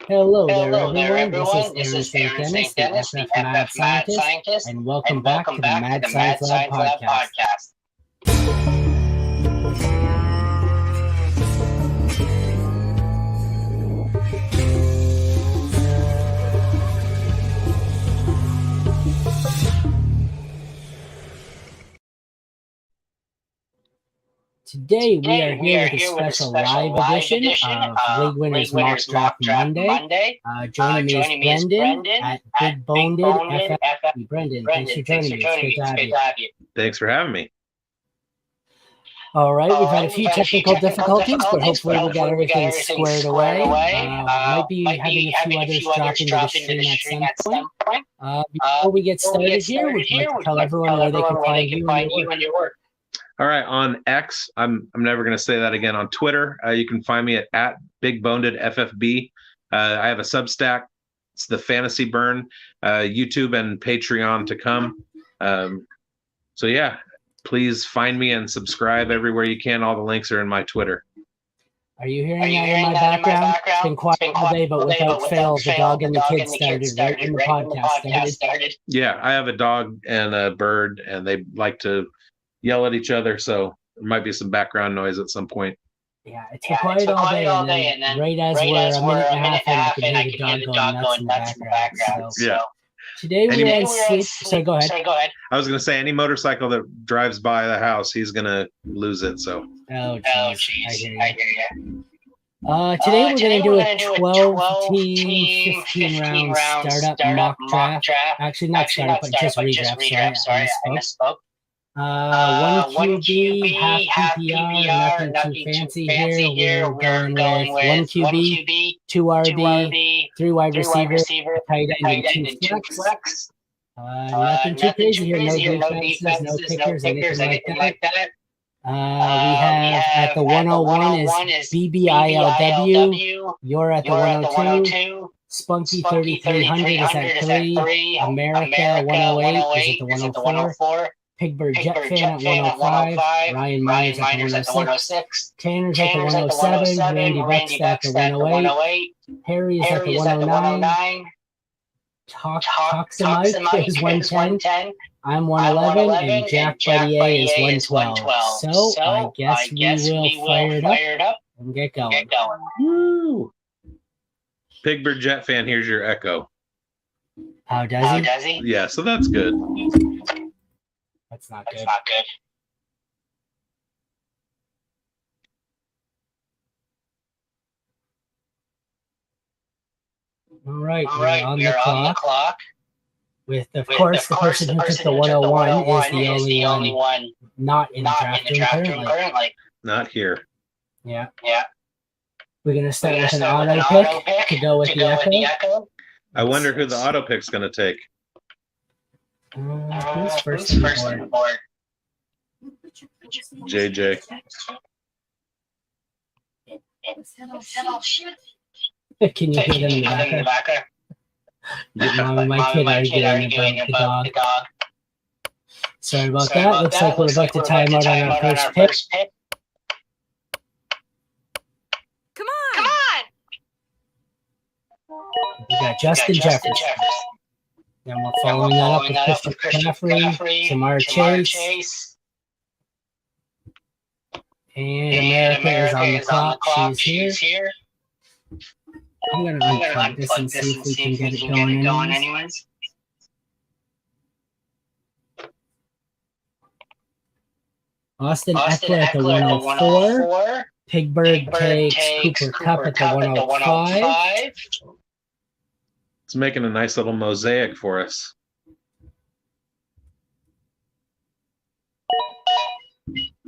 Hello there, Hello there, everyone. everyone. This This is is Aaron Aaron St. St. Dennis, Dennis, the the FF Mad FF Mad Scientist, Scientist, and welcome and back welcome to the back to Mad the Science Mad Lab Science Lab podcast. podcast. Today we are Today here with a special live edition of League Winners Mock Draft Monday. Joining me is Brendan at Big Boned FF. Brendan, thanks for joining me. It's great to have you. Thanks for having me. All right, we've had a few technical difficulties, but hopefully we got everything squared away. Might be having a few others drop into the stream at some point. Before we get started here, would you like to tell everyone where they can find you and your work? All right, on X, I'm never going to say that again. On Twitter, you can find me at BigBonedFFB. I have a Substack. It's the Fantasy Burn. YouTube and Patreon to come. So yeah, please find me and subscribe everywhere you can. All the links are in my Twitter. Are you hearing that in my background? It's been quiet all day, but without fail, the dog and the kids started right when the podcast started. Yeah, I have a dog and a bird, and they like to yell at each other, so there might be some background noise at some point. Yeah, it's been quiet all day, and then right as we're a minute and a half in, I can hear the dog going nuts in the background. So. Yeah. Today we're on sleep. So go ahead. I was going to say, any motorcycle that drives by the house, he's going to lose it. So. Oh, jeez. I hear you. Today we're going to do a 12-team, 15-round startup mock draft. Actually, not startup, but just redraft. Sorry, I misspoke. One QB, half PPR, nothing too fancy here. We're going with one QB, two RB, three wide receiver, tight end, and two flex. Nothing too crazy here. No defenses, no kickers, anything like that. We have at the 101 is BBILW. You're at the 102. Spunky 3300 is at 3. America 108 is at the 104. Pigbird Jet Fan at 105, Ryan Myers at the 106, Tanner's at the 107, Randy Buck's at the 108, Harry is at the 109, Toxamite is 110, I'm 111, and Jack Buddy A is 112. So I guess we will fire it up and get going. Woo! Pigbird Jet Fan, here's your echo. How does he? Yeah, so that's good. That's not good. All right, we're on the clock. With, of course, the person who took the 101 is the only one not in the draft room currently. Not here. Yeah. We're going to start with an auto pick to go with the echo. I wonder who the auto pick's going to take. Who's first on the board? JJ. Can you hear them in the background? My kid arguing about the dog. Sorry about that. Looks like we're about to time out on our first pick. Come on! We got Justin Jefferson. Then we're following that up with Christian McCaffrey, Jamar Chase. And America is on the clock. She's here. I'm going to unplug this and see if we can get it going anyways. Austin Eckler at the 104. Pigbird takes Cooper Kupp at the 105. It's making a nice little mosaic for us.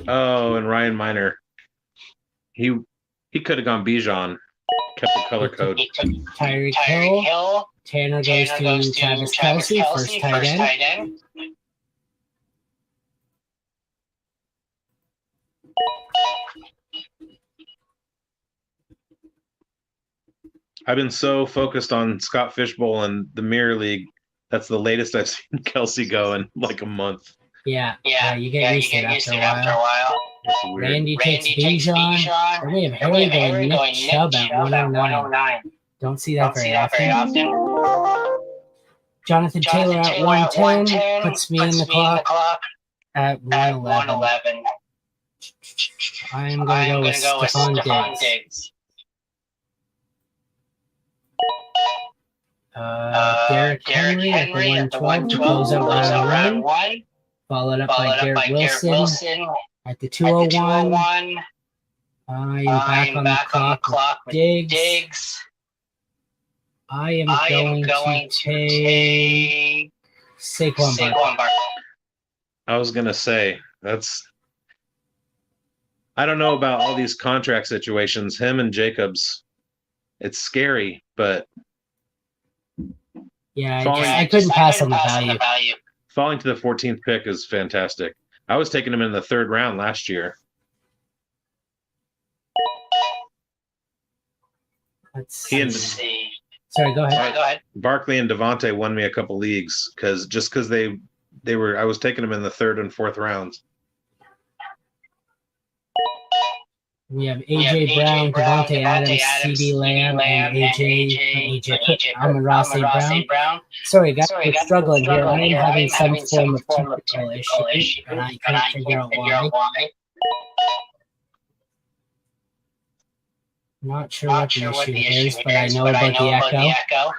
Oh, and Ryan Miner. He could have gone Bijan. Kept the color code. Tyreek Hill. Tanner goes to Travis Kelce, first tight end. I've been so focused on Scott Fishbowl and the Mirror League. That's the latest I've seen Kelce go in like a month. Yeah, you get used to it after a while. Randy takes Bijan. Then we have Harry going Nick Chubb at 109. Don't see that very often. Jonathan Taylor at 110 puts me in the clock at 111. I am going to go with Stephon Diggs. Derrick Henry at the 112 to close out round 1. Followed up by Garrett Wilson at the 201. I am back on the clock with Diggs. I am going to take Saquon Barkley. I was going to say, I don't know about all these contract situations. Him and Jacobs, it's scary, but yeah, I couldn't pass on the value. Falling to the 14th pick is fantastic. I was taking him in the 3rd round last year. Let's see. Sorry, go ahead. Barkley and Devontae won me a couple leagues because they were. I was taking them in the 3rd and 4th rounds. We have AJ Brown, Devontae Adams, CeeDee Lamb, and Amon-Ra St. Brown. Sorry, guys, we're struggling here. I am having some form of technical issue, and I can't figure out why. Not sure what the issue is, but I know about the echo.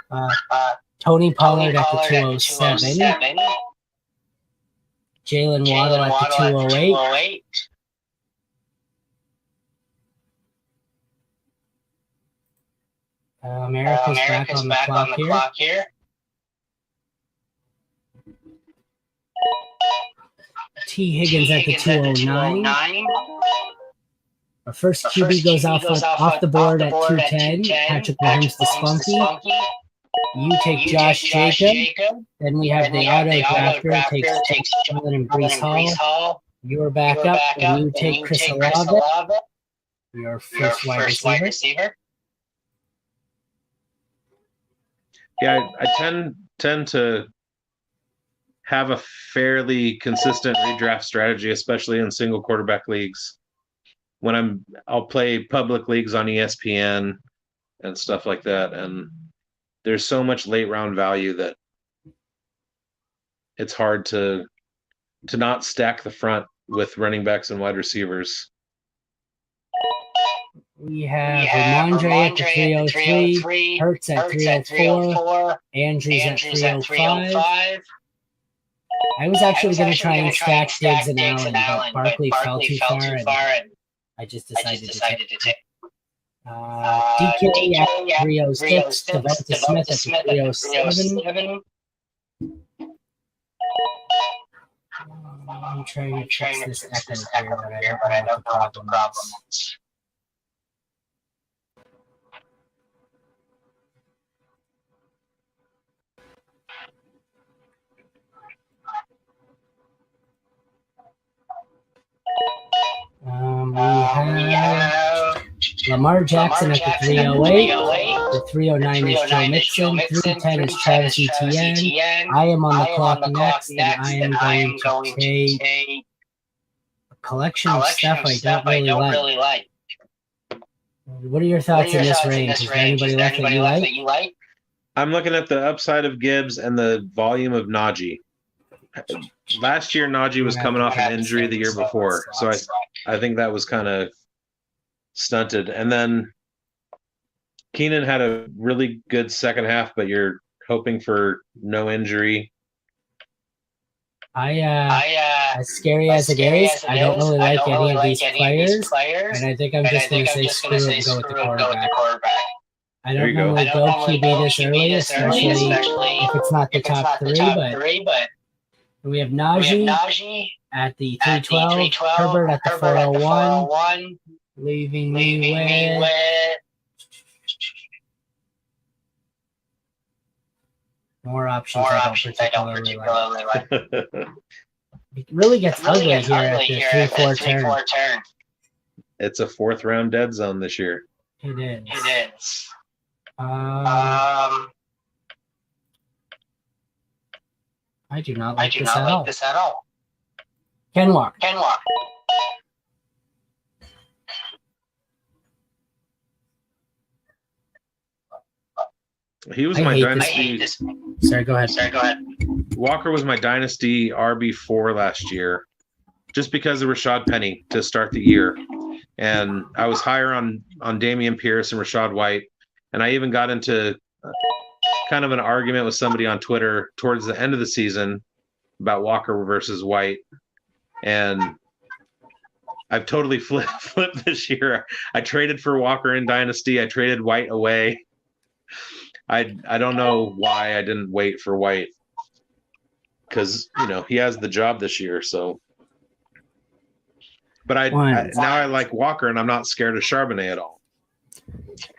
Tony Pollard at the 207. Jalen Waddle at the 208. America's back on the clock here. T. Higgins at the 209. Our first QB goes off the board at 210. Patrick Mahomes the Spunky. You take Josh Jacob. Then we have the auto drafter takes Jalen and Breece Hall. You're back up, and you take Chris Olave. Your first wide receiver. Yeah, I tend to have a fairly consistent redraft strategy, especially in single quarterback leagues. When I'll play public leagues on ESPN and stuff like that, and there's so much late round value that it's hard to not stack the front with running backs and wide receivers. We have Ramondre at the 303, Hurts at 304, Andrews at 305. I was actually going to try and stack Diggs and Allen, but Barkley fell too far, and I just decided to take DK at 306, Devonta Smith at the 307. I'm trying to fix this echo here, but I don't know what the problem is. We have Lamar Jackson at the 308. The 309 is Joe Mixon. 310 is Travis Etienne. I am on the clock next, and I am going to take a collection of stuff I don't really like. What are your thoughts in this range? Is there anybody left that you like? I'm looking at the upside of Gibbs and the volume of Najee. Last year, Najee was coming off an injury the year before, so I think that was kind of stunted. And then Keenan had a really good second half, but you're hoping for no injury. As scary as it is, I don't really like any of these players, and I think I'm just going to say screw it and go with the quarterback. I don't normally go QB this early, especially if it's not the top three, but we have Najee at the 312, Herbert at the 401, leaving me with more options I don't particularly like. It really gets ugly here at the 3-4 turn. It's a 4th round dead zone this year. It is. I do not like this at all. Ken Walker. He was I my hate dynasty. Sorry, go ahead. Walker was my dynasty RB4 last year, just because of Rashad Penny to start the year, and I was higher on Dameon Pierce and Rashad White, and I even got into kind of an argument with somebody on Twitter towards the end of the season about Walker versus White, and I've totally flipped this year. I traded for Walker in dynasty. I traded White away. I don't know why I didn't wait for White, because he has the job this year. So, but now I like Walker, and I'm not scared of Charbonnet at all.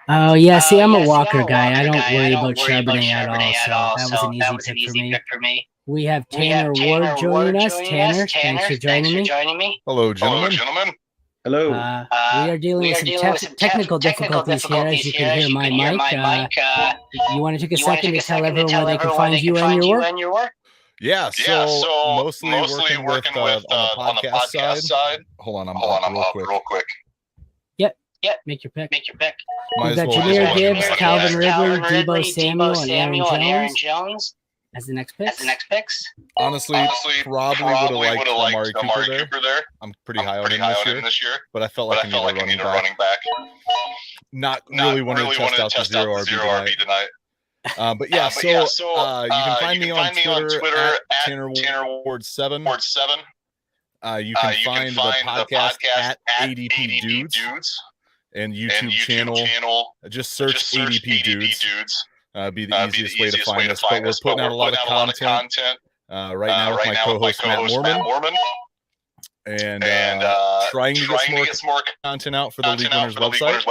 Oh yeah, see, I'm a Walker guy. I don't worry about Charbonnet at all. So that was an easy pick for me. We have Tanner Ward joining us. Tanner, thanks for joining me. Hello, gentlemen. Hello. We are dealing with some technical difficulties here, as you can hear my mic. You want to take a second to tell everyone where they can find you and your work? Yeah, so mostly working with on the podcast side. Hold on, I'm up real quick. Yep, make your pick. Might We've as got well Jameer just Gibbs, work Calvin with that. Ridley, Debo Samuel, and Aaron Jones as the next picks. Honestly, probably would have liked Amari Cooper there. I'm pretty high on him this year, but I felt like I needed a running back. Not really wanted to test out the zero RB tonight. But yeah, so you can find me on Twitter at Tanner Ward 7. You can find the podcast at ADP Dudes and YouTube channel. Just search ADP Dudes. Be the easiest way to find us. But we're putting out a lot of content right now with my co-host Matt Mormon. And trying to get some more content out for the League Winners website.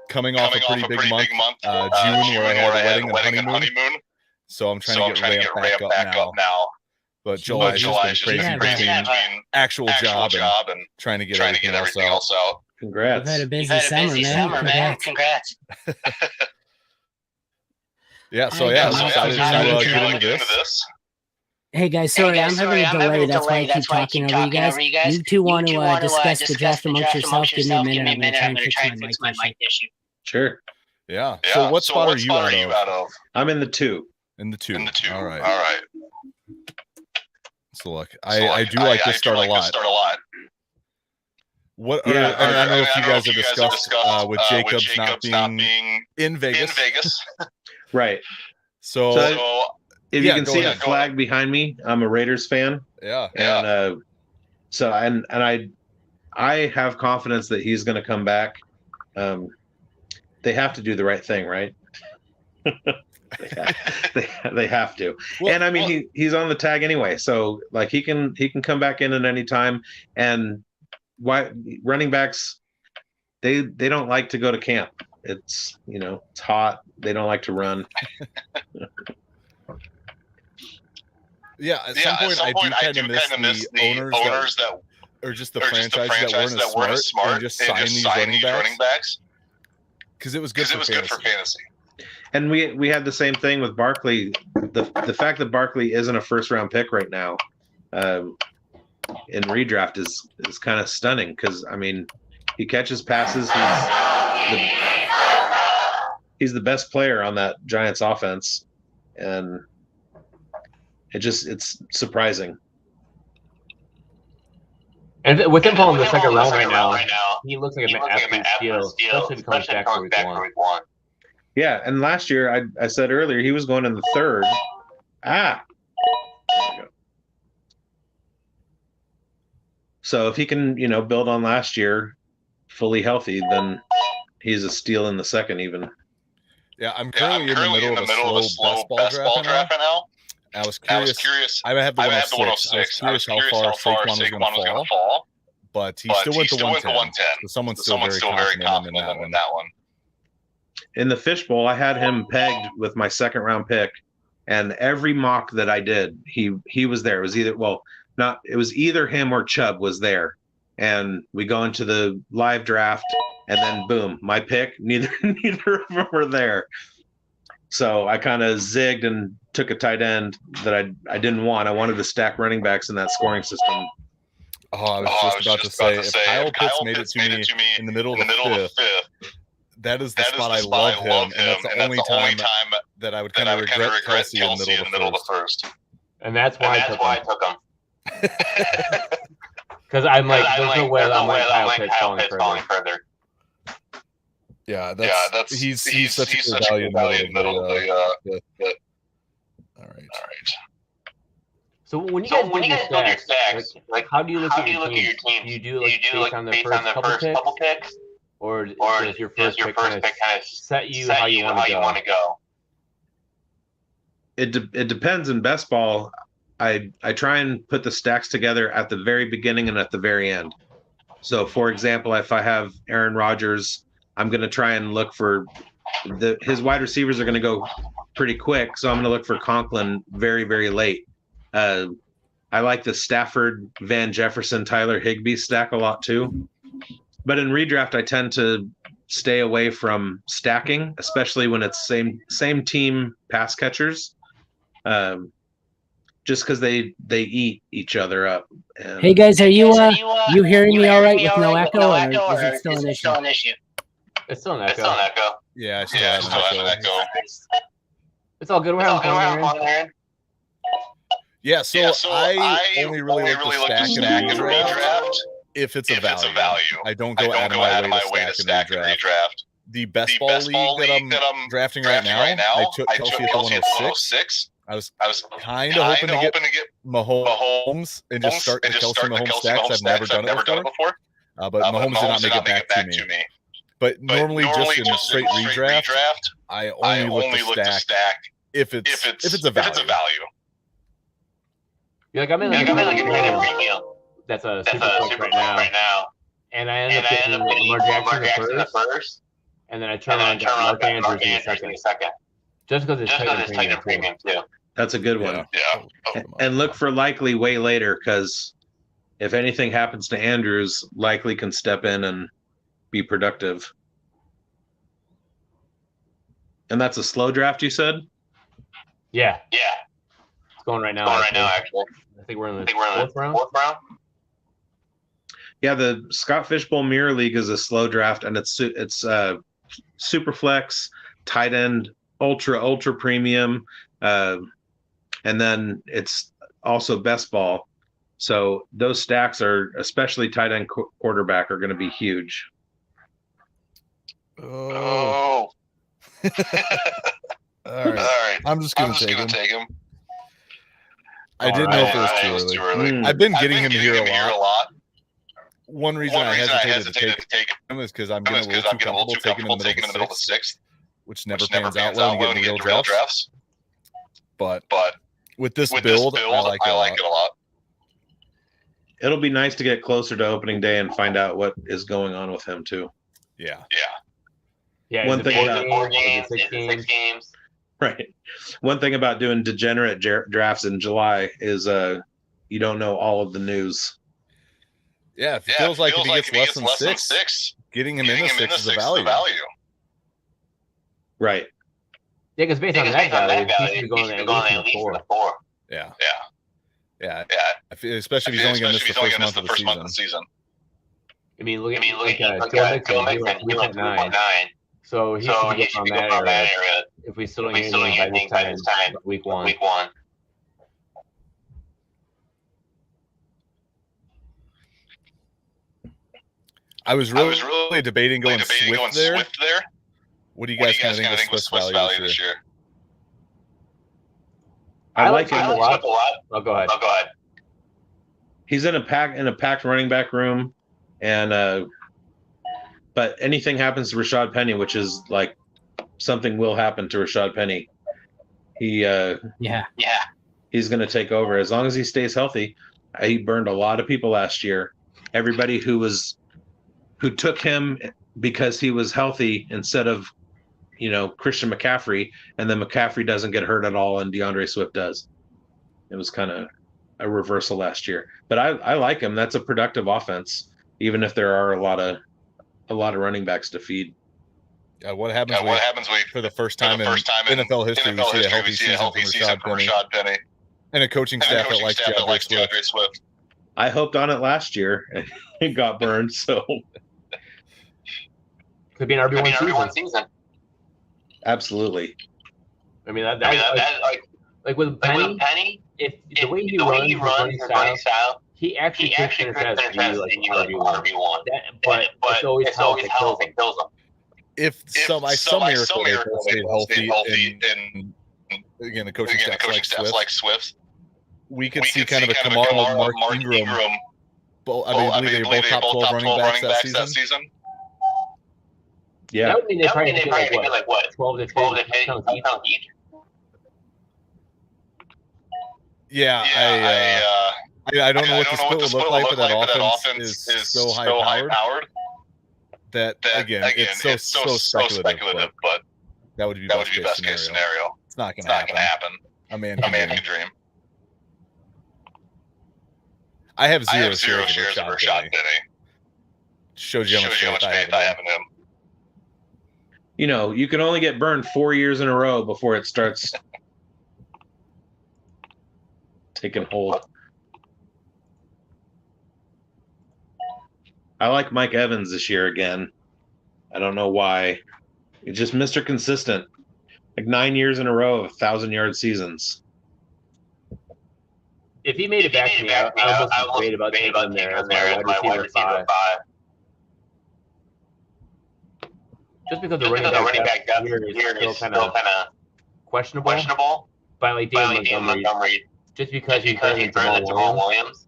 Coming off a pretty big month, June, where I had a wedding and honeymoon. So I'm trying to get ramped back up now. But July's just been crazy between actual job and trying to get everything else out. Congrats. You've had a busy summer, man. Congrats. So I'm excited to get into this. Hey guys, sorry, I'm having a delay. That's why I keep talking over you guys. You two want to discuss the draft amongst yourself? Give me a minute. I'm going to try and fix my mic issue. Sure. Yeah. So what spot are you out of? I'm in the 2. In the 2. All right. So look, I do like to start a lot. What? I don't know if you guys have discussed with Jacobs not being in Vegas. Right. So if you can see the flag behind me, I'm a Raiders fan. Yeah. And so I have confidence that he's going to come back. They have to do the right thing, right? they have to. Well, and I mean, he's on the tag anyway, so like he can come back in at any time. And why running backs, they don't like to go to camp. It's it's hot. They don't like to run. Yeah, at some point I do kind of miss the owners that or just the franchise that weren't as smart and just sign these running backs. Because it was good for fantasy. And we had the same thing with Barkley. The fact that Barkley isn't a first round pick right now in redraft is kind of stunning, because I mean he catches passes. He's the best player on that Giants offense, and it's surprising. And with him falling in the second round right now, he looks like an absolute steal, especially if he comes back for week 1. Yeah, and last year I said earlier he was going in the 3rd. There we go. So if he can, build on last year, fully healthy, then he's a steal in the 2nd even. Yeah, I'm currently in the middle of a slow best ball draft right now. I was curious. I have the 106. I was curious how far Saquon was going to fall, but he still went to 110. So someone's still very confident in that one. In the fishbowl, I had him pegged with my 2nd round pick, and every mock that I did, he was there. It was either him or Chubb was there, and we go into the live draft, and then boom, my pick. Neither of them were there. So I kind of zigged and took a tight end that I didn't want. I wanted to stack running backs in that scoring system. Oh, I was just about to say, if Kyle Pitts made it to me in the middle of the 5th, that is the spot I love him, and that's the only time that I would kind of regret Kelsey in the middle of the first. And that's why I took him. Because I'm like, there's no way I'm like Kyle Pitts falling further. Yeah, he's such a good value in the middle of the all right. So when you guys build your stacks, like how do you look at your team? Do you do based on the first couple picks, or does your first pick kind of set you how you want to go? It depends. In best ball, I try and put the stacks together at the very beginning and at the very end. So, for example, if I have Aaron Rodgers, I'm going to try and look for his wide receivers are going to go pretty quick, so I'm going to look for Conklin very, very late. I like the Stafford, Van Jefferson, Tyler Higbee stack a lot too. But in redraft, I tend to stay away from stacking, especially when it's same team pass catchers, just because they eat each other up. And hey guys, are you hearing me all right with no echo, or is it still an issue? It's still an echo. Yeah, I still have an echo. It's all good. We're having fun here. Yeah, so I only really like to stack in redraft if it's a value. I don't go out of my way to stack in redraft. The best ball league that I'm drafting right now, I took Kelsey at the 106. I was kind of hoping to get Mahomes and just start the Kelsey Mahomes stacks. I've never done it before. But Mahomes did not make it back to me. But normally just in straight redraft, I only look to stack if it's a value. Yeah, like I'm in like a premium. That's a super right now. And I end up getting Lamar Jackson the first, and then I turn around and got Mark Andrews in the second. Just because it's tight and premium too. That's a good one. Yeah. And look for Likely way later, because if anything happens to Andrews, Likely can step in and be productive. And that's a slow draft, you said? Yeah. It's going right now. Actually. I think we're in the fourth round. Yeah, the Scott Fishbowl Mirror League is a slow draft, and it's super flex, tight end, ultra premium, and then it's also best ball. So those stacks are, especially tight end quarterback, are going to be huge. Oh. All right. I'm just gonna take him. I didn't know if it was too early. I've been getting him here a lot. One reason I hesitated to take him is because I'm getting a little too comfortable taking him in the middle of the sixth, which never pans out well when you get into real drafts. But with this build, I like it a lot. It'll be nice to get closer to opening day and find out what is going on with him too. Yeah. One thing about 6 games. Right. One thing about doing degenerate drafts in July is you don't know all of the news. Yeah, it feels like if he gets less than six, getting him in the six is a value. Right. Yeah, because based on that value, he should be going at least in the 4. Yeah. Especially if he's only going to miss the first month of the season. I mean, look at Joe Mixon. He went 9. So he should be on that area. If we still don't get anything by this time, week one. I was really debating going Swift there. What do you guys kind of think of Swift's value this year? I like him a lot. Oh, go ahead. He's in a packed running back room, and but anything happens to Rashad Penny, which is like something will happen to Rashad Penny. He's going to take over as long as he stays healthy. He burned a lot of people last year. Everybody who took him because he was healthy instead of, Christian McCaffrey, and then McCaffrey doesn't get hurt at all and DeAndre Swift does. It was kind of a reversal last year. But I like him. That's a productive offense, even if there are a lot of running backs to feed. Yeah, what happens for the first time in NFL history, we see a healthy season from Rashad Penny. And a coaching staff that likes DeAndre Swift. I hoped on it last year and it got burned, so could be an RB1 season. Absolutely. I mean, like with Penny, if the way he runs his running style, he actually can finish as RB1. But it's always health that kills him. If some miracle they both stayed healthy and again the coaching staff like Swift, we could see kind of a Kamara Mark Ingram. I believe they were both top 12 running backs that season. Yeah. That would mean they probably get like what? 12 to 15 touchdowns each. Yeah, I don't know what the split would look like, but that offense is so high powered that again it's so speculative, but that would be best case scenario. It's not going to happen. A man can dream. I have zero shares of Rashad Penny. Shows you how much faith I have in him. You know, you can only get burned 4 years in a row before it starts taking hold. I like Mike Evans this year again. I don't know why. He's just Mr. Consistent. Like 9 years in a row of 1,000-yard seasons. If he made it back to me, I almost debate about taking him there as my wide receiver 5. Just because the running back depth here is still kind of questionable. By like David Montgomery, just because he's better than Jamal Williams.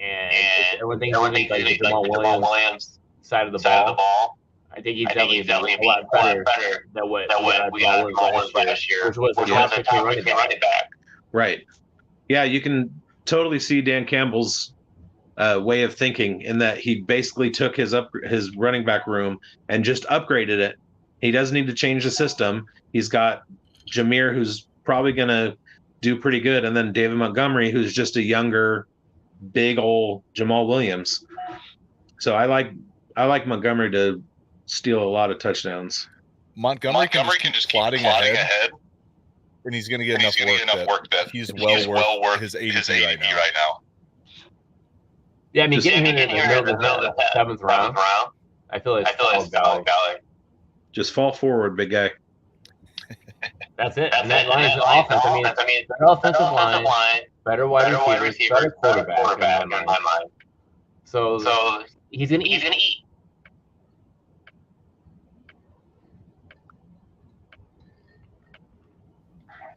And everyone thinks like the Jamal Williams side of the ball. I think he's definitely a lot better than what we had last year, which was a top 15 running back. Right. Yeah, you can totally see Dan Campbell's way of thinking in that he basically took his running back room and just upgraded it. He doesn't need to change the system. He's got Jameer, who's probably going to do pretty good, and then David Montgomery, who's just a younger, big old Jamal Williams. So I like Montgomery to steal a lot of touchdowns. Montgomery can just keep plotting ahead. And he's going to get enough work that he's well worth his ADP right now. Yeah, I mean, getting him in the middle of the 7th round, I feel like it's all value. Just fall forward, big guy. That's it. And that line is offense. I mean, better offensive line, better wide receivers, better quarterback in my mind. So he's going to eat.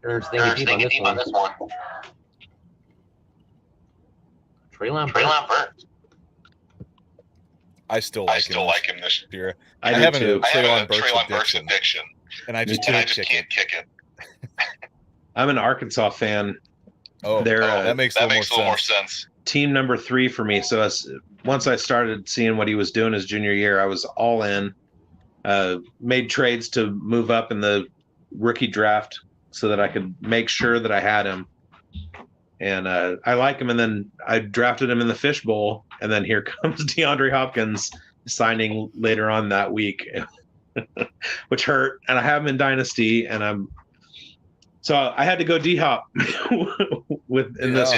Ernst thinking deep on this one. Treylon Burks. I still like him this year. I have a Treylon Burks addiction, and I just can't kick it. I'm an Arkansas fan. That makes a little more sense. Team number 3 for me. So once I started seeing what he was doing his junior year, I was all in. Made trades to move up in the rookie draft so that I could make sure that I had him. And I like him. And then I drafted him in the fishbowl. And then here comes DeAndre Hopkins signing later on that week, which hurt. And I have him in Dynasty. And so I had to go D-Hop in this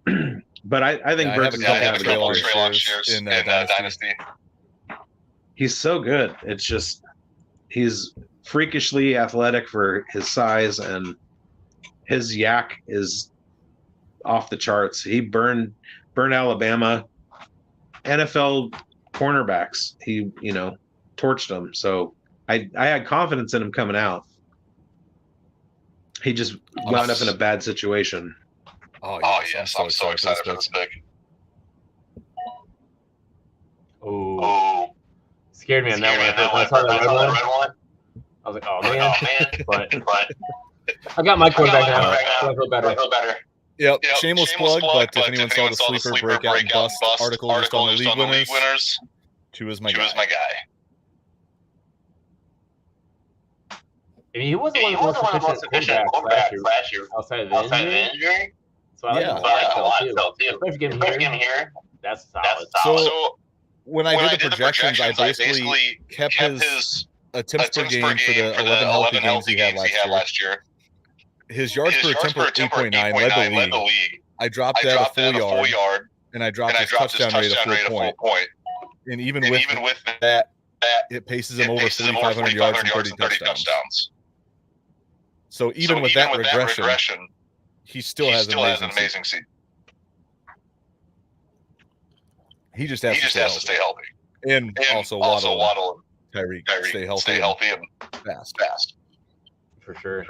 one. But I think Burks is have a couple Treylon shares in Dynasty. He's so good. It's just he's freakishly athletic for his size, and his yak is off the charts. He burned Alabama NFL cornerbacks. He torched them. So I had confidence in him coming out. He just wound up in a bad situation. Oh yes, I'm so excited for this pick. Oh, scared me on that one. I saw the red one. I was like, oh man. But I got my quarterback now. I feel better. Yep. Shameless plug, but if anyone saw the sleeper breakout and bust article just on the league winners, Chu is my guy. I mean, he wasn't one of the most efficient quarterbacks last year outside of the injury. So I like him too. Especially getting here, that's solid. So when I did the projections, I basically kept his attempts per game for the 11 healthy games he had last year. His yards per attempt were 8.9, led the league. I dropped that a full yard, and I dropped his touchdown rate a full point. And even with that, it paces him over 4,500 yards and 30 touchdowns. So even with that regression, he still has an amazing season. He just has to stay healthy. And also Waddle and Tyreek stay healthy and fast. For sure.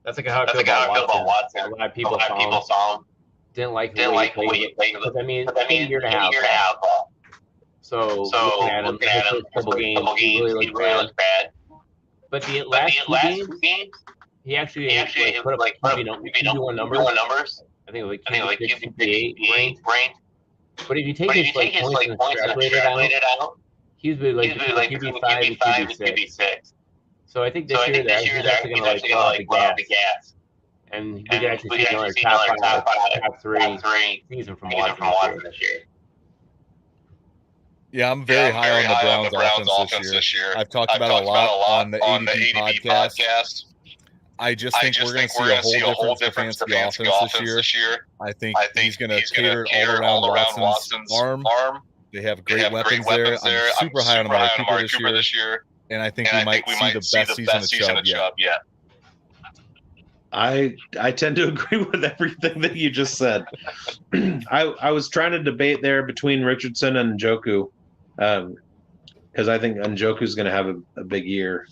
That's like how I feel about Watson. A lot of people saw him. Didn't like the way he played. Because I mean, it's been a year and a half. So looking at him, his first couple games, he really looked bad. But the last two games, he actually put up QB1 numbers. I think it was like QB 58 range. But if you take his points and extrapolate it out, he's really like QB5 and QB6. So I think this year he's actually going to pull out the gas. And we could actually see another top 3 season from Watson this year. Yeah, I'm very high on the Browns offense this year. I've talked about it a lot on the ADP podcast. I just think we're going to see a whole difference for Stefanski offense this year. I think he's going to cater all around Watson's arm. They have great weapons there. I'm super high on Amari Cooper this year. And I think we might see the best season of Chubb yet. I tend to agree with everything that you just said. I was trying to debate there between Richardson and Njoku, because I think Njoku's going to have a big year.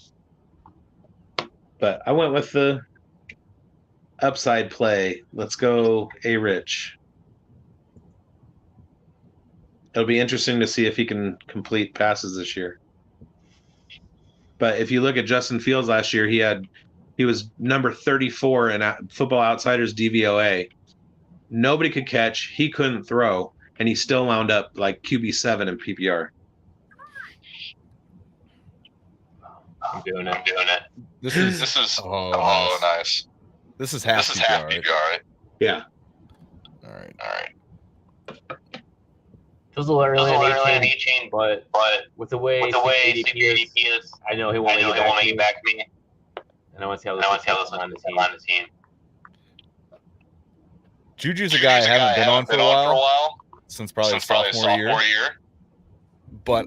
But I went with the upside play. Let's go A-Rich. It'll be interesting to see if he can complete passes this year. But if you look at Justin Fields last year, he was number 34 in Football Outsiders DVOA. Nobody could catch. He couldn't throw, and he still wound up like QB7 in PPR. I'm doing it. This is nice. This is half PPR, right? Yeah. All right. Feels a little early in A-Chain, but with the way ADP is, I know he won't make it back to me. And I want to see how this on the team. Juju's a guy I haven't been on for a while, since probably sophomore year. But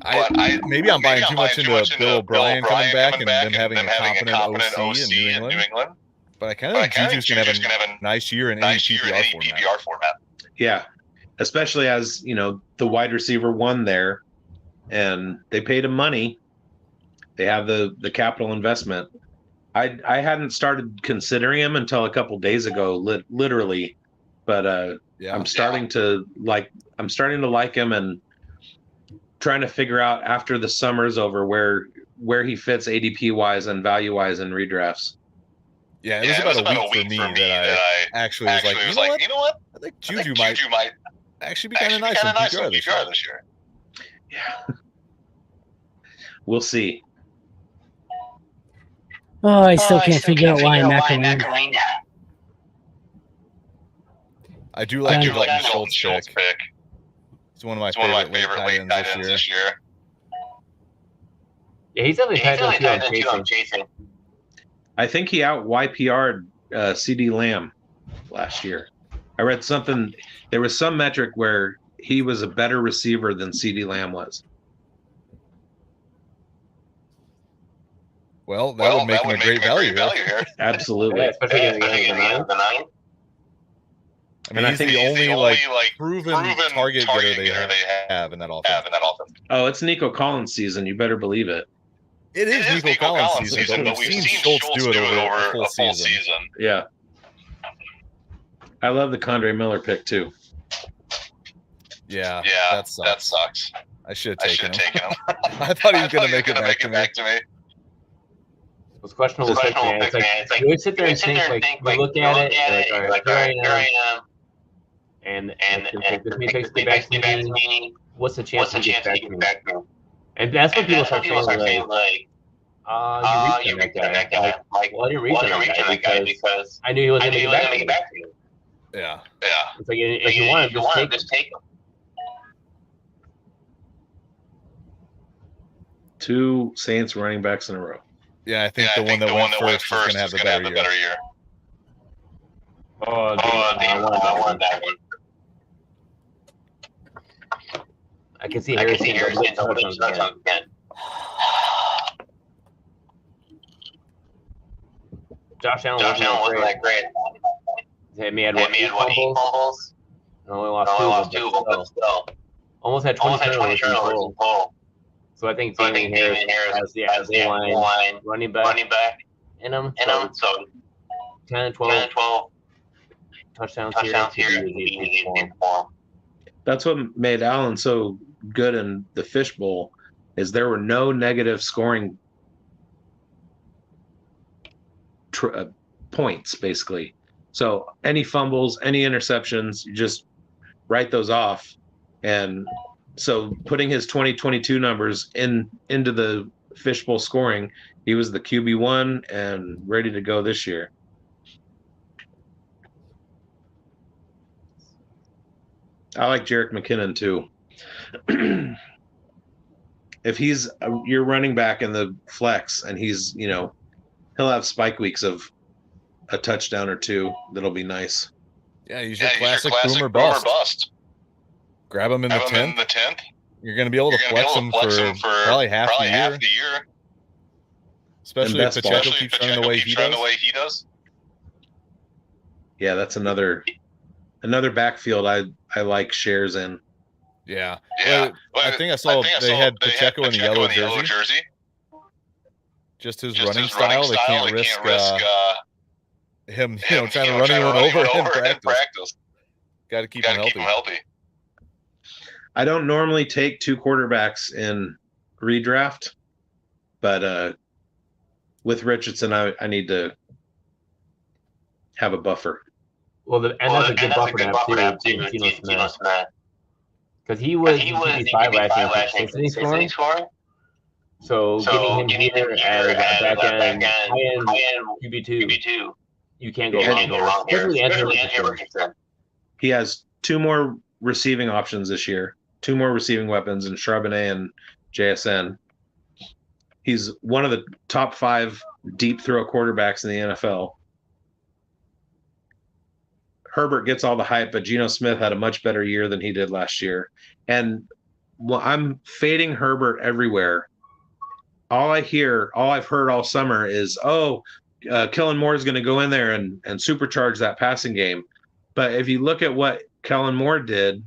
maybe I'm buying too much into Bill O'Brien coming back and then having a competent OC in New England. But I kind of think Juju's going to have a nice year in any PPR format. Yeah, especially as, the wide receiver 1 there, and they paid him money. They have the capital investment. I hadn't started considering him until a couple days ago, literally. But I'm starting to like him and trying to figure out after the summer's over where he fits ADP wise and value wise in redrafts. Yeah, it was about a week for me that I actually was like, you know what? I think Juju might actually be kind of nice in PPR this year. Yeah. We'll see. Oh, I still can't figure out why McElwain. I do like the Dalton Schultz pick. It's one of my favorite late tight ends this year. Yeah, he's definitely tight end too. I'm chasing. I think he out YPR'd CD Lamb last year. I read something. There was some metric where he was a better receiver than CD Lamb was. Well, that would make him a great value here. Absolutely. Yeah, especially in the 9. I mean, he's the only proven target getter they have in that offense. Oh, it's Nico Collins season. You better believe it. It is Nico Collins season, but we've seen Schultz do it over a full season. Yeah. I love the Condre Miller pick, too. Yeah, that sucks. I should have taken him. I thought he was going to make it back to me. It's questionable pick, man. It's like you would sit there and think, we look at it, all right, here I am. And this may take back to me. What's the chance he gets back to me? And that's when people start saying, you reached on that guy. Well, I didn't reach on that guy because I knew he wasn't going to make it back to me. Yeah. It's like, if you want him, just take him. 2 Saints running backs in a row. Yeah, I think the one that went first is going to have the better year. Oh, I want that one. I can see Harrison again. Josh Allen wasn't that great. He had what, 8 fumbles? And only lost 2 of them, but still. Almost had 20 turnovers in total. So I think Damien Harris has the A-line running back in him. So 10, 12 touchdowns here. That's what made Allen so good in the Fishbowl, is there were no negative scoring points, basically. So any fumbles, any interceptions, you just write those off. And so putting his 2022 numbers into the Fishbowl scoring, he was the QB1 and ready to go this year. I like Jerick McKinnon too. If he's your running back in the flex and he's, he'll have spike weeks of a touchdown or two. That'll be nice. Yeah, he's your classic boom or bust. Grab him in the 10th. You're going to be able to flex him for probably half the year. Especially if Pacheco keeps running the way he does. Yeah, that's another backfield I like shares in. Yeah. Well, I think I saw they had Pacheco in the yellow jersey. Just his running style. They can't risk him, trying to run anyone over in practice. Got to keep him healthy. I don't normally take 2 quarterbacks in redraft, but with Richardson, I need to have a buffer. Well, that's a good buffer to have too, Geno Smith. Because he was 5 last year for consistency scoring. So getting him here as a back-end, high-end QB2, you can't go wrong. Especially Richardson. He has 2 more receiving options this year, 2 more receiving weapons in Charbonnet and JSN. He's one of the top 5 deep throw quarterbacks in the NFL. Herbert gets all the hype, but Geno Smith had a much better year than he did last year. And I'm fading Herbert everywhere. All I've heard all summer is, Kellen Moore is going to go in there and supercharge that passing game. But if you look at what Kellen Moore did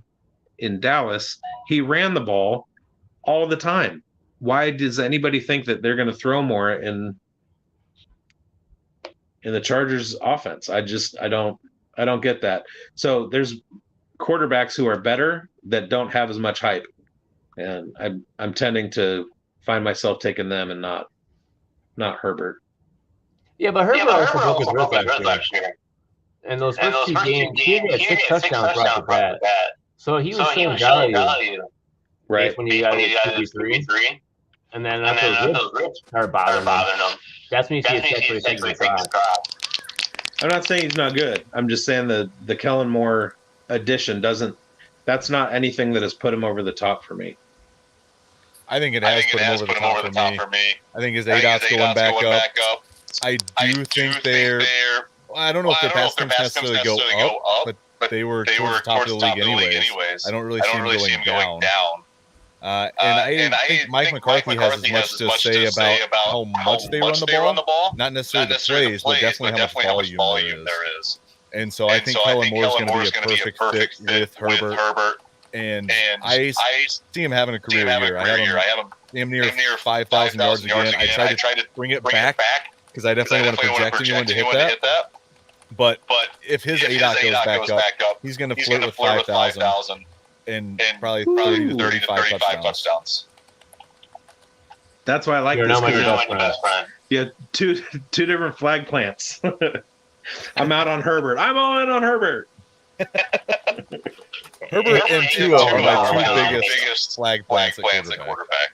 in Dallas, he ran the ball all the time. Why does anybody think that they're going to throw more in the Chargers offense? I don't get that. So there's quarterbacks who are better that don't have as much hype, and I'm tending to find myself taking them and not Herbert. Yeah, but Herbert also broke his wrist last year. And those first 2 games, he had 6 touchdowns right off the bat. So he was showing value. Right. When he got his QB3. And then after those ribs started bothering him. That's when you see a separate taking the crop. I'm not saying he's not good. I'm just saying the Kellen Moore addition that's not anything that has put him over the top for me. I think it has put him over the top for me. I think his ADOT's going back up. I do think they're I don't know if their pass attempts necessarily go up, but they were towards the top of the league anyways. I don't really see him going down. And I think Mike McCarthy has as much to say about how much they run the ball, not necessarily the plays, but definitely how much volume there is. And so I think Kellen Moore is going to be a perfect fit with Herbert. And I see him having a career year. I have him damn near 5,000 yards again. I tried to bring it back because I definitely want to project anyone to hit that. But if his ADOT goes back up, he's going to flirt with 5,000 and probably 30 to 35 touchdowns. That's why I like You're this. not my best friend. Yeah, two different flag plants. I'm out on Herbert. I'm all in on Herbert. Herbert and Tua are my 2 biggest flag plants at quarterback.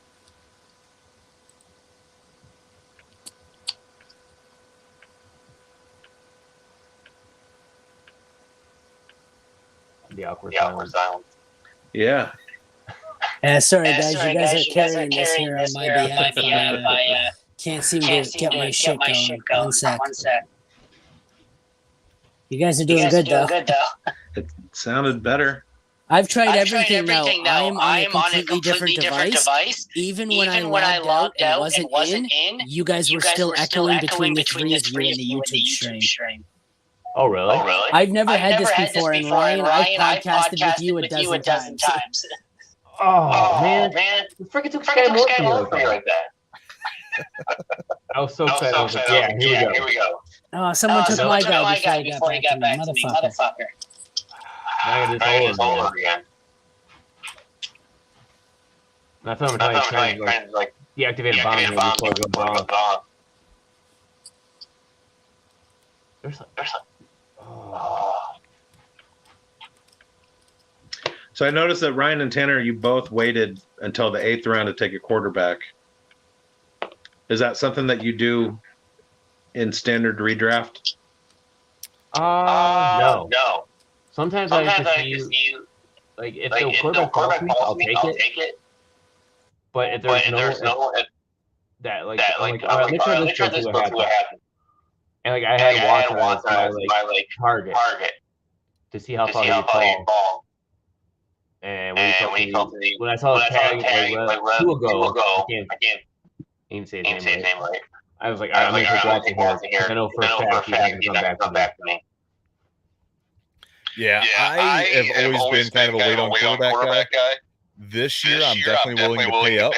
The awkward silence. Yeah. Sorry guys, you guys are carrying this here on my behalf. I can't seem to get my shit going. One sec. You guys are doing good though. It sounded better. I've tried everything now. I'm on a completely different device. Even when I logged out and wasn't in, you guys were still echoing between the three of you in the YouTube stream. Oh, really? I've never had this before, and Ryan, I've podcasted with you a dozen times. Oh, man. You freaking took Sky more for you like that. I was so excited. I was like, yeah, here we go. Oh, someone took my guy before he got back to me, motherfucker. Now it's all over again. That's what I'm trying to like deactivate a bomb here before it goes wrong. There's So I noticed that Ryan and Tanner, you both waited until the 8th round to take a quarterback. Is that something that you do in standard redraft? No. Sometimes I just see, like, if the quarterback calls me, I'll take it. But if there's no make sure this goes what happened. And like I had Watson as my target to see how far he would fall. And when I saw the tag, like, two ago, I can't even say his name right. I was like, I'm going to take Watson here. I know for a fact he's not going to come back to me. Yeah, I have always been kind of a wait on quarterback guy. This year, I'm definitely willing to pay up.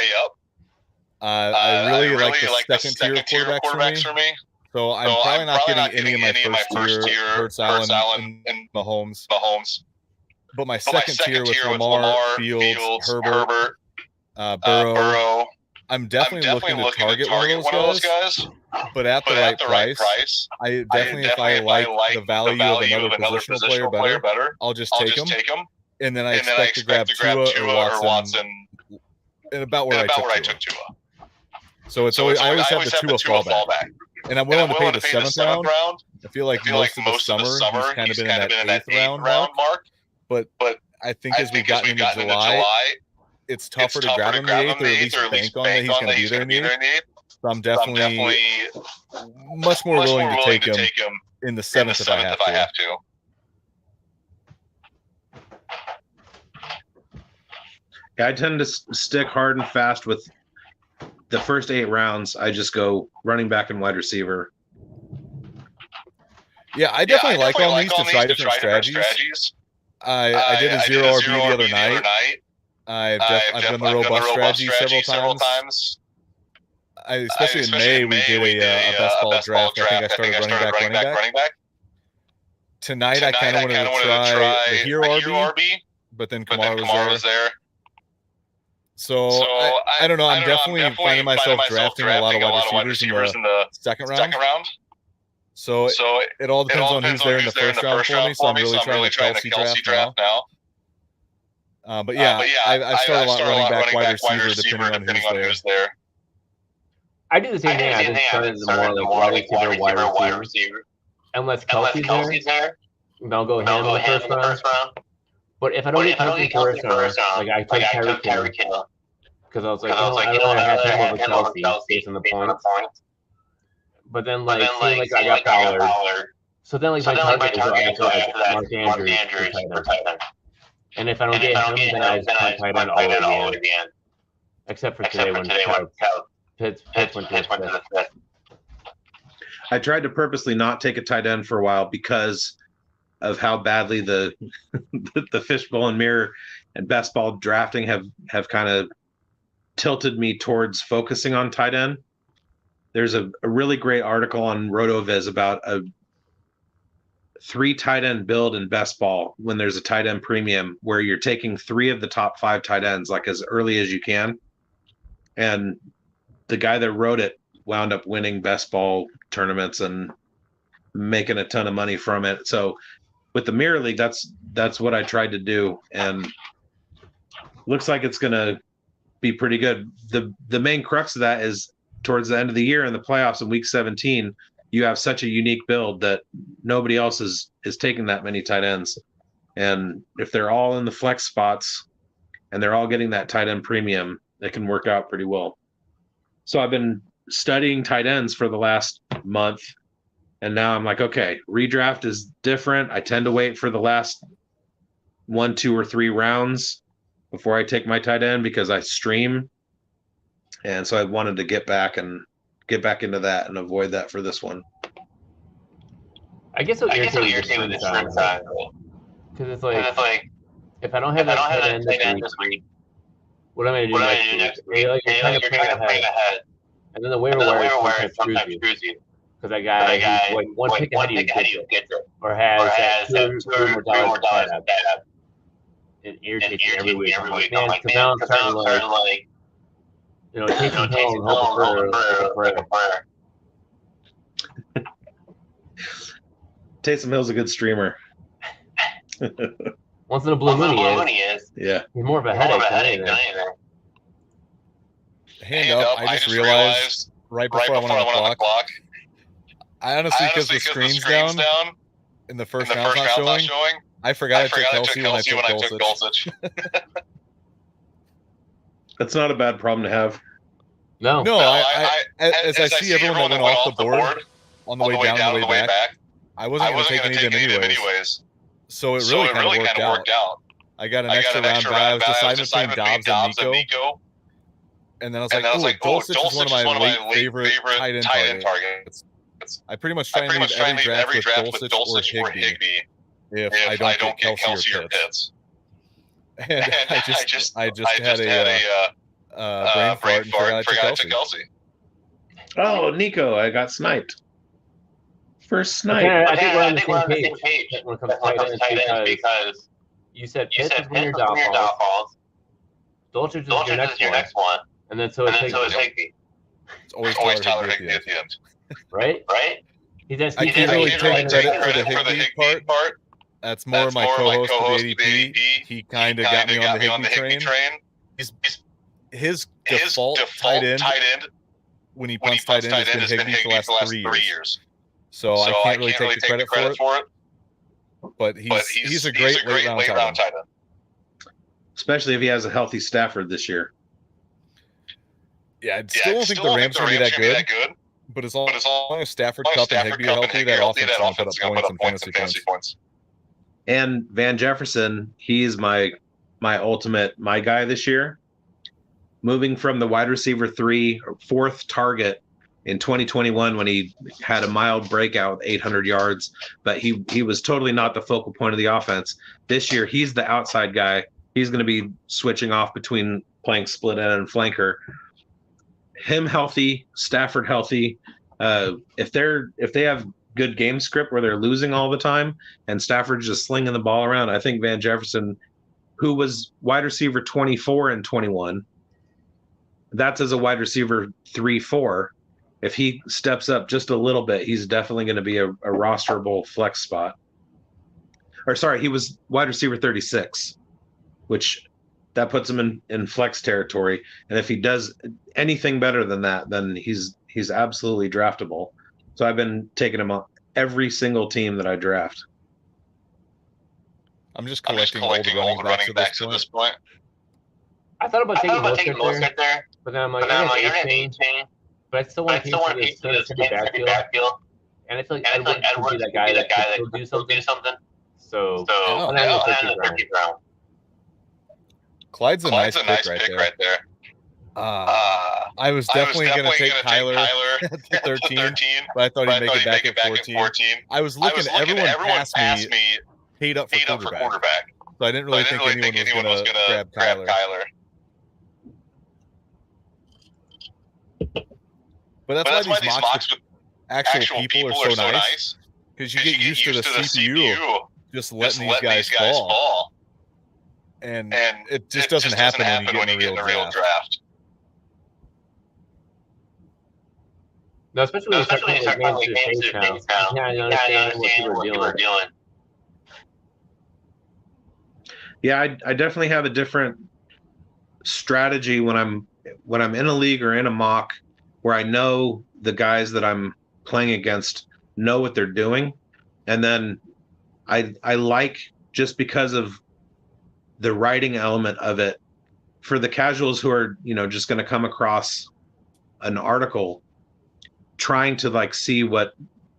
I really like the second tier of quarterbacks for me. So I'm probably not getting any of my first tier, Hurts, Allen, and Mahomes. But my second tier with Lamar, Fields, Herbert, Burrow, I'm definitely looking to target one of those guys. But at the right price, I definitely, if I like the value of another positional player better, I'll just take him. And then I expect to grab Tua or Watson, and about where I took Tua. So I always have the Tua fallback. And I'm willing to pay the 7th round. I feel like most of the summer he's kind of been in that 8th round mark. But I think as we got into July, it's tougher to grab him in the 8th, or at least bank on that he's going to be there in the 8th. So I'm definitely much more willing to take him in the 7th if I have to. Yeah, I tend to stick hard and fast with the first 8 rounds. I just go running back and wide receiver. Yeah, I definitely like all these to try different strategies. I did a 0 RB the other night. I've done the robust strategy several times. Especially in May, we did a best ball draft. I think I started running back. Tonight, I kind of wanted to try the hero RB, but then Kamara was there. So I don't know. I'm definitely finding myself drafting a lot of wide receivers in the second round. So it all depends on who's there in the first round for me. So I'm really trying to Kelsey draft now. But yeah, I've started a lot running back, wide receiver, depending on who's there. I do the same thing. I just started the more like wide receiver. Unless Kelsey's there, then I'll go him in the first round. But if I don't get Kelsey first round, like I take Tyreek Hill. Because I was like, I don't want to have him over Kelsey based on the points. But then like I got Pollard. So then like my target is after Mark Andrews for tight end. And if I don't get him, then I just put tight end all over the end. Except for today when Pitts went to the 5th. I tried to purposely not take a tight end for a while because of how badly the fishbowl and mirror and best ball drafting have kind of tilted me towards focusing on tight end. There's a really great article on RotoViz about a 3 tight end build in best ball when there's a tight end premium where you're taking 3 of the top 5 tight ends like as early as you can. And the guy that wrote it wound up winning best ball tournaments and making a ton of money from it. So with the Mirror League, that's what I tried to do, and looks like it's going to be pretty good. The main crux of that is towards the end of the year in the playoffs in week 17, you have such a unique build that nobody else is taking that many tight ends. And if they're all in the flex spots and they're all getting that tight end premium, it can work out pretty well. So I've been studying tight ends for the last month, and now I'm like, okay, redraft is different. I tend to wait for the last 1, 2, or 3 rounds before I take my tight end because I stream. And so I wanted to get back into that and avoid that for this one. I guess it'll irritate with the stream side. Because it's like, if I don't have that tight end this week, what am I going to do next week? You're kind of praying ahead. And then the waiver wire sometimes screws you. Because that guy, like one pick ahead of you gets it. Or has 2 or 3 more dollars that it irritates me every week. I'm like, man, because now I'm starting to like, Taysom Hill and hope for prayer. Taysom Hill's a good streamer. Once in a blue moon he is. Yeah. He's more of a headache than anything. Hand up, I just realized right before I went on the clock, I honestly, because the screen's down in the first round not showing, I forgot I took Kelsey when I took Dulcich. That's not a bad problem to have. No, as I see everyone that went off the board on the way down and the way back, I wasn't going to take any of them anyways. So it really kind of worked out. I got an extra round, but I was deciding between Dobbs and Nico. And then I was like, Dulcich is one of my late favorite tight end targets. I pretty much try and leave every draft with Dulcich or Higbee if I don't get Kelsey or Pitts. And I just had a brain fart and forgot to Kelsey. Oh, Nico, I got sniped. First snipe. I think we're on the same page when it comes to tight ends because you said Pitts is one of your downfalls. Dulcich is your next one. And then so is Higbee. It's always Tyler Higbee at the end. Right? I can't really take credit for the Higbee part. That's more my co-host for the ADP. He kind of got me on the Higbee train. His default tight end when he punts tight end has been Higbee for the last 3 years. So I can't really take the credit for it. But he's a great late round tight end. Especially if he has a healthy Stafford this year. Yeah, I still don't think the Rams are going to be that good. But as long as Stafford, Kupp, and Higbee are healthy, that offense is going to put up points and fantasy points. And Van Jefferson, he's my ultimate guy this year. Moving from the wide receiver 3 or 4th target in 2021 when he had a mild breakout with 800 yards, but he was totally not the focal point of the offense. This year, he's the outside guy. He's going to be switching off between playing split end and flanker. Him healthy, Stafford healthy. If they have good game script where they're losing all the time and Stafford's just slinging the ball around, I think Van Jefferson, who was wide receiver 24 and 21, that's as a wide receiver 3-4. If he steps up just a little bit, he's definitely going to be a rosterable flex spot. Or sorry, he was wide receiver 36, which that puts him in flex territory. And if he does anything better than that, then he's absolutely draftable. So I've been taking him up every single team that I draft. I'm just collecting old running backs at this point. I thought about taking Mostert there, but then I'm like, you're at 18. But I still want to take this backfield. And I feel like Edwards would be that guy that could do something. So I'm going to take round. Clyde's a nice pick right there. I was definitely going to take Kyler at 13, but I thought he'd make it back at 14. I was looking, everyone past me paid up for quarterback. So I didn't really think anyone was going to grab Kyler. But that's why these mocks with actual people are so nice. Because you get used to the CPU just letting these guys fall. And it just doesn't happen when you get in a real draft. No, especially when you start playing names now. Yeah, I understand what people are doing. Yeah, I definitely have a different strategy when I'm in a league or in a mock where I know the guys that I'm playing against know what they're doing. And then I like, just because of the writing element of it, for the casuals who are, just going to come across an article trying to see what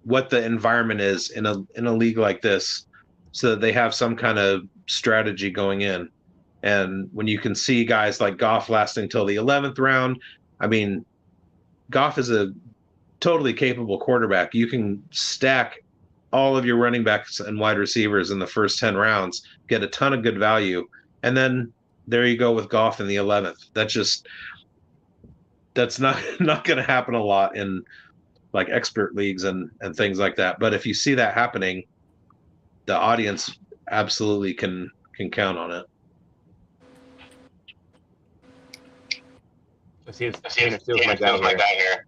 the environment is in a league like this. so that they have some kind of strategy going in. And when you can see guys like Goff lasting till the 11th round, I mean, Goff is a totally capable quarterback. You can stack all of your running backs and wide receivers in the first 10 rounds, get a ton of good value, and then there you go with Goff in the 11th. That's not going to happen a lot in like expert leagues and things like that. But if you see that happening, the audience absolutely can count on it. I see it's feels my guy here.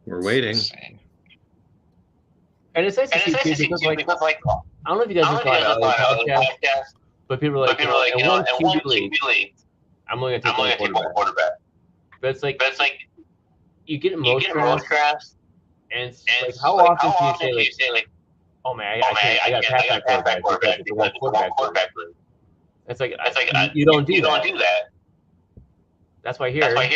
We're waiting. And it's nice to see too, because like I don't know if you guys just thought podcast, but people are like, in one QB league, I'm only gonna take one quarterback. But it's like you get in most drafts, and it's like how often can you say like, oh man, I got past that quarterback because it's a one quarterback league. It's like you don't do that. That's why here I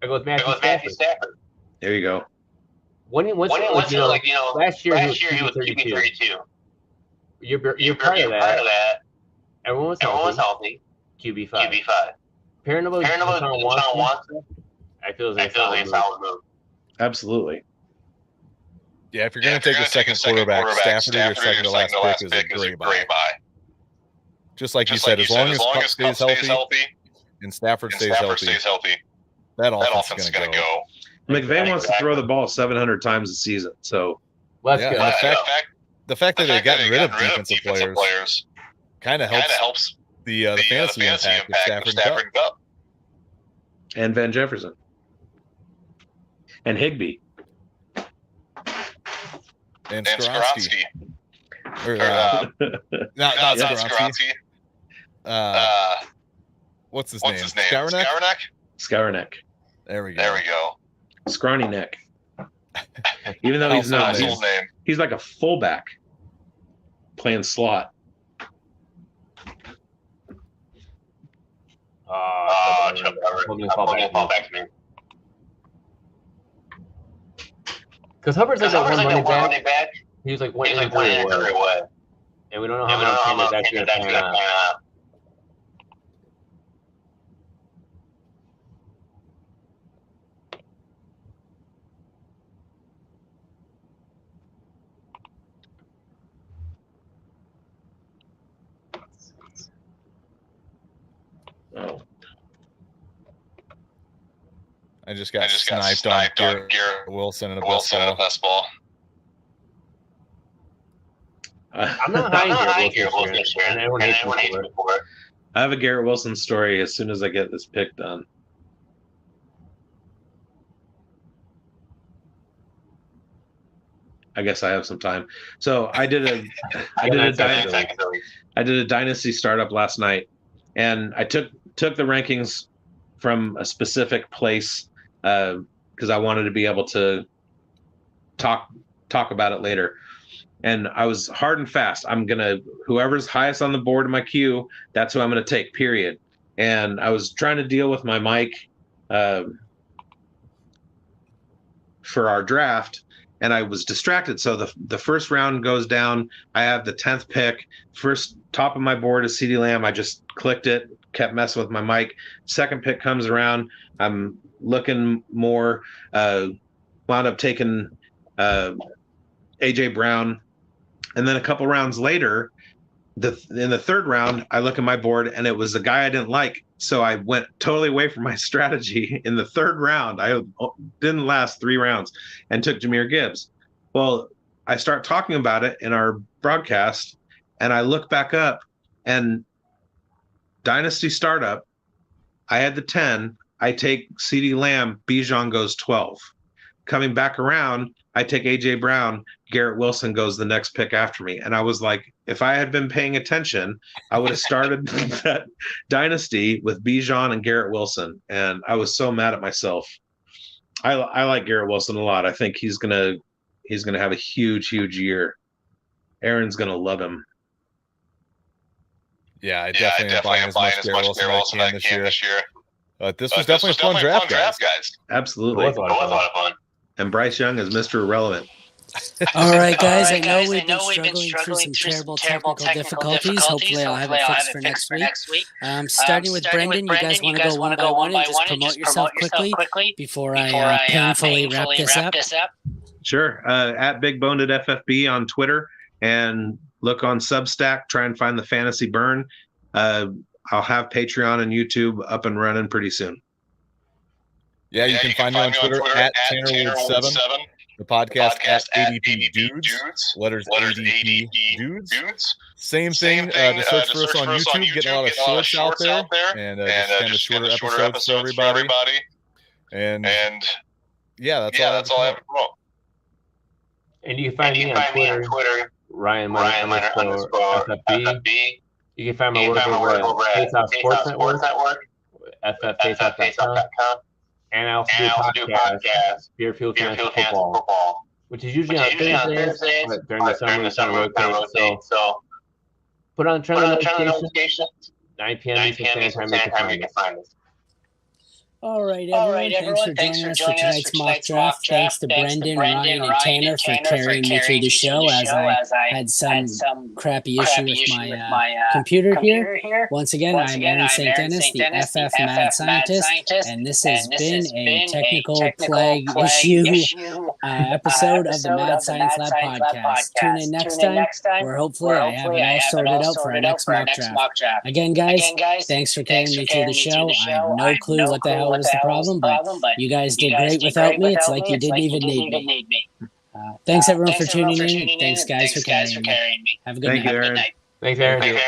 go with Matthew Stafford. There you go. Last year he was QB 32. You're part of that. Everyone was healthy. QB 5. Pairing with Watson, I feel it's a solid move. Absolutely. Yeah, if you're going to take a second quarterback, Stafford or your second to last pick is a great buy. Just like you said, as long as Kupp stays healthy and Stafford stays healthy, that offense is going to go. McVay wants to throw the ball 700 times a season, so let's go. The fact that they've gotten rid of defensive players kind of helps the fantasy impact of Stafford and Kupp. And Van Jefferson. And Higbee. And Skoronski. Not Skoronski. What's his name? Skowronek. There we go. Scrawny neck. Even though he's not, he's like a fullback playing slot. Fall back to me. Because Hubbard's like that one running back. He was like one injury away. And we don't know how many teams actually going to pan out. Oh. I just got sniped on Garrett Wilson in a best ball. I'm not high Garrett Wilson this year, and everyone hates me for it. I have a Garrett Wilson story as soon as I get this pick done. I guess I have some time. So I did a dynasty startup last night, and I took the rankings from a specific place because I wanted to be able to talk about it later. And I was hard and fast. Whoever's highest on the board in my queue, that's who I'm gonna take, period. And I was trying to deal with my mic for our draft, and I was distracted. So the first round goes down. I have the 10th pick. First top of my board is CeeDee Lamb. I just clicked it, kept messing with my mic. Second pick comes around. I'm looking more, wound up taking AJ Brown. And then a couple rounds later, in the third round, I look at my board and it was a guy I didn't like. So I went totally away from my strategy in the third round. I didn't last 3 rounds and took Jahmyr Gibbs. Well, I start talking about it in our broadcast and I look back up and Dynasty Startup, I had the 10. I take CeeDee Lamb, Bijan goes 12. Coming back around, I take AJ Brown, Garrett Wilson goes the next pick after me. And I was like, if I had been paying attention, I would have started that dynasty with Bijan and Garrett Wilson. And I was so mad at myself. I like Garrett Wilson a lot. I think he's gonna have a huge year. Aaron's gonna love him. Yeah, I definitely am buying as much Garrett Wilson as I can this year. But this was definitely a fun draft, guys. Absolutely. It was a lot of fun. And Bryce Young is Mr. Irrelevant. All right, guys. I know we've been struggling through some terrible technical difficulties. Hopefully, I'll have it fixed for next week. Starting with Brendan, you guys want to go one by one and just promote yourself quickly before I painfully wrap this up? Sure. At Big Boned FFB on Twitter, and look on Substack. Try and find the Fantasy Burn. I'll have Patreon and YouTube up and running pretty soon. Yeah, you can find me on Twitter at TannerWood7. The podcast at ADP Dudes. Letters ADP Dudes. Same thing. To search for us on YouTube. Getting a lot of shorts out there, and just kind of shorter episodes for everybody. And yeah, that's all I have to promote. And you can find me on Twitter, Ryan _FFB. You can find my work over at Faceoff Sports Network, FFFaceoff.com. And I also do a podcast, Beer Fuel Fantasy Football, which is usually on Thursdays, but during the summer we kind of rotate. So put on training notifications, 9 p.m. Eastern Standard Time, you can find us. All right, everyone. Thanks for joining us for tonight's mock draft. Thanks to Brendan, Ryan, and Tanner for carrying me through the show as I had some crappy issue with my computer here. Once again, I'm Aaron St. Dennis, the FF Mad Scientist, and this has been a technical plague issue episode of the Mad Science Lab podcast. Tune in next time, where hopefully I have it all sorted out for our next mock draft. Again, guys, thanks for carrying me through the show. I have no clue what the hell was the problem, but you guys did great without me. It's like you didn't even need me. Thanks everyone for tuning in. Thanks guys for carrying me. Have a good night. Thank you, Aaron. Thanks, Aaron.